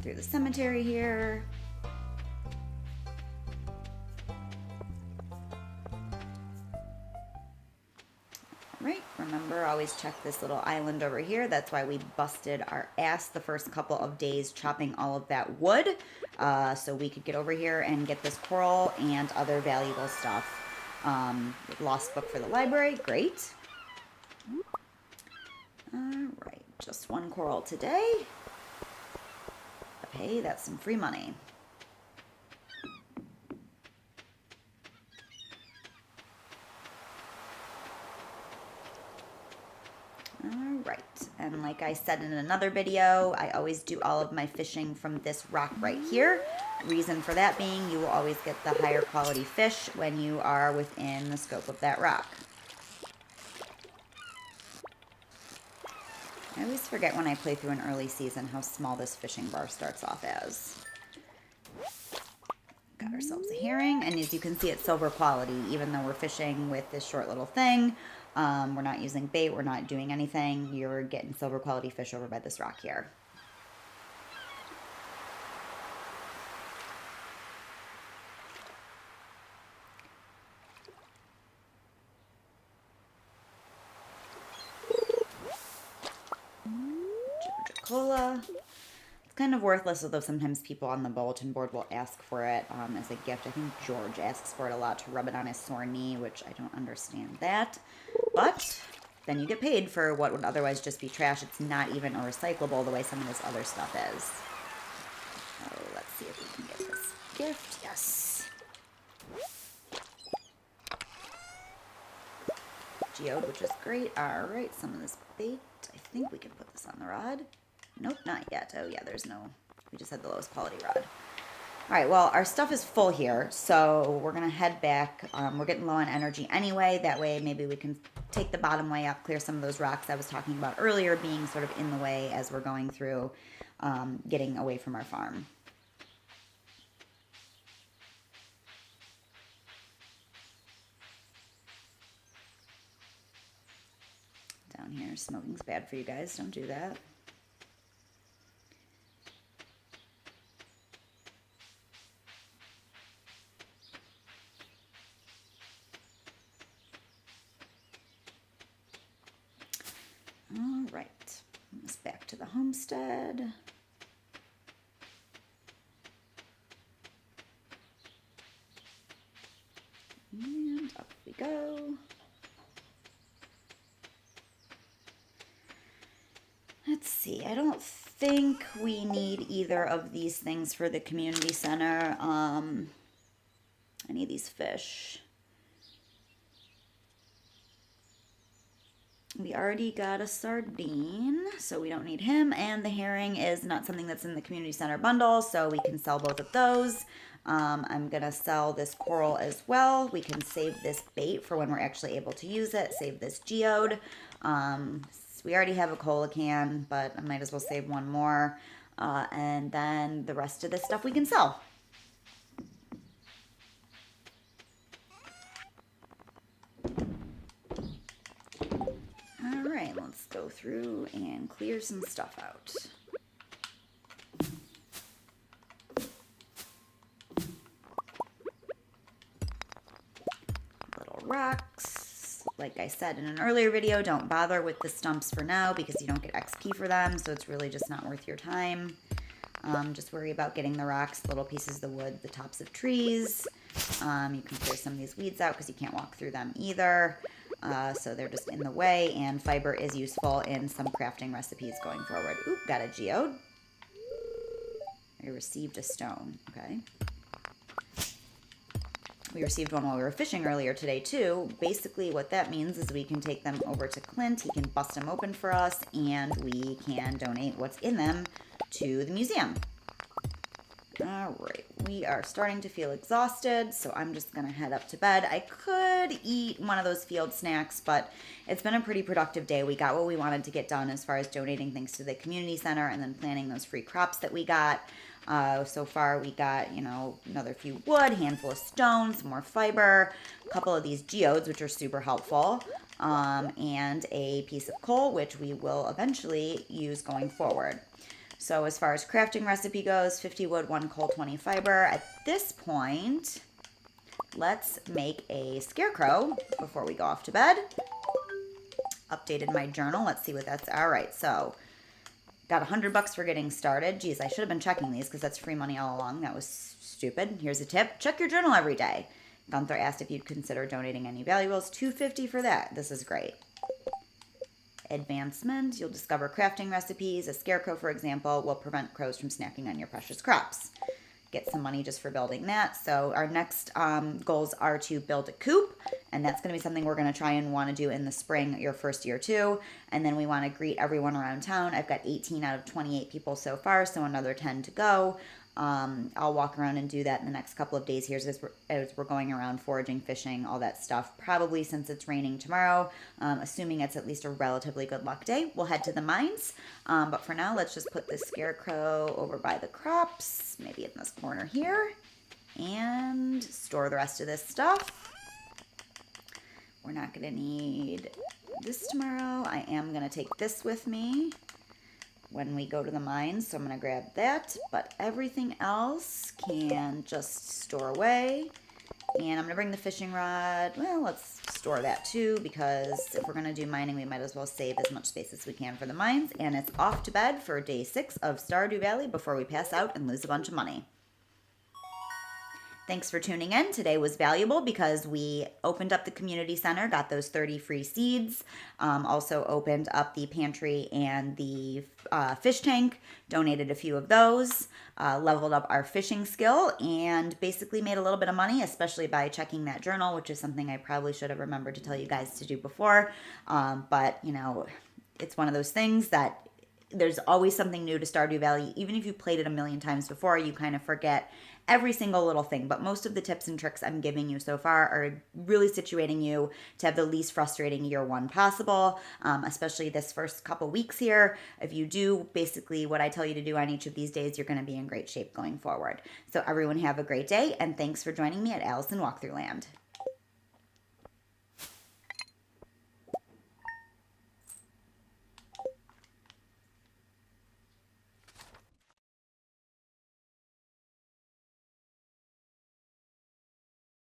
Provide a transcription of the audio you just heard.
through the cemetery here. Right, remember, always check this little island over here. That's why we busted our ass the first couple of days chopping all of that wood, so we could get over here and get this coral and other valuable stuff. Lost book for the library, great. Alright, just one coral today. Okay, that's some free money. Alright, and like I said in another video, I always do all of my fishing from this rock right here. Reason for that being, you will always get the higher quality fish when you are within the scope of that rock. I always forget when I play through an early season how small this fishing bar starts off as. Got ourselves a herring, and as you can see, it's silver quality, even though we're fishing with this short little thing. We're not using bait, we're not doing anything. You're getting silver quality fish over by this rock here. Cola. It's kind of worthless, although sometimes people on the bulletin board will ask for it as a gift. I think George asks for it a lot to rub it on his sore knee, which I don't understand that. But then you get paid for what would otherwise just be trash. It's not even a recyclable the way some of this other stuff is. So let's see if we can get this gift. Yes. Geode, which is great. All right, some of this bait. I think we can put this on the rod. Nope, not yet. Oh yeah, there's no, we just had the lowest quality rod. All right, well, our stuff is full here, so we're gonna head back. We're getting low on energy anyway. That way maybe we can take the bottom way up, clear some of those rocks I was talking about earlier being sort of in the way as we're going through getting away from our farm. Down here, smoking's bad for you guys. Don't do that. All right, let's back to the homestead. And up we go. Let's see, I don't think we need either of these things for the community center. Any of these fish. We already got a sardine, so we don't need him, and the herring is not something that's in the community center bundle, so we can sell both of those. I'm gonna sell this coral as well. We can save this bait for when we're actually able to use it, save this geode. We already have a cola can, but I might as well save one more, and then the rest of this stuff we can sell. Alright, let's go through and clear some stuff out. Little rocks. Like I said in an earlier video, don't bother with the stumps for now because you don't get XP for them, so it's really just not worth your time. Just worry about getting the rocks, little pieces of the wood, the tops of trees. You can clear some of these weeds out because you can't walk through them either. So they're just in the way, and fiber is useful in some crafting recipes going forward. Oop, got a geode. I received a stone. Okay. We received one while we were fishing earlier today, too. Basically, what that means is we can take them over to Clint. He can bust them open for us, and we can donate what's in them to the museum. All right, we are starting to feel exhausted, so I'm just gonna head up to bed. I could eat one of those field snacks, but it's been a pretty productive day. We got what we wanted to get done as far as donating things to the community center and then planting those free crops that we got. So far we got, you know, another few wood, handful of stone, some more fiber, a couple of these geodes, which are super helpful, and a piece of coal, which we will eventually use going forward. So as far as crafting recipe goes, 50 wood, 1 coal, 20 fiber. At this point, let's make a scarecrow before we go off to bed. Updated my journal. Let's see what that's. All right, so got $100 for getting started. Geez, I should have been checking these because that's free money all along. That was stupid. Here's a tip. Check your journal every day. Gunther asked if you'd consider donating any valuables. $2.50 for that. This is great. Advancement. You'll discover crafting recipes. A scarecrow, for example, will prevent crows from snacking on your precious crops. Get some money just for building that. So our next goals are to build a coop, and that's going to be something we're going to try and want to do in the spring, your first year too. And then we want to greet everyone around town. I've got 18 out of 28 people so far, so another 10 to go. I'll walk around and do that in the next couple of days here as we're going around foraging, fishing, all that stuff. Probably since it's raining tomorrow, assuming it's at least a relatively good luck day, we'll head to the mines. But for now, let's just put this scarecrow over by the crops, maybe in this corner here, and store the rest of this stuff. We're not going to need this tomorrow. I am going to take this with me when we go to the mines, so I'm going to grab that, but everything else can just store away. And I'm going to bring the fishing rod. Well, let's store that too, because if we're going to do mining, we might as well save as much space as we can for the mines. And it's off to bed for day 6 of Stardew Valley before we pass out and lose a bunch of money. Thanks for tuning in. Today was valuable because we opened up the community center, got those 30 free seeds, also opened up the pantry and the fish tank, donated a few of those, leveled up our fishing skill, and basically made a little bit of money, especially by checking that journal, which is something I probably should have remembered to tell you guys to do before. But, you know, it's one of those things that there's always something new to Stardew Valley. Even if you played it a million times before, you kind of forget every single little thing. But most of the tips and tricks I'm giving you so far are really situating you to have the least frustrating year 1 possible, especially this first couple weeks here. If you do basically what I tell you to do on each of these days, you're going to be in great shape going forward. So everyone have a great day, and thanks for joining me at Alice in Walkthrough Land.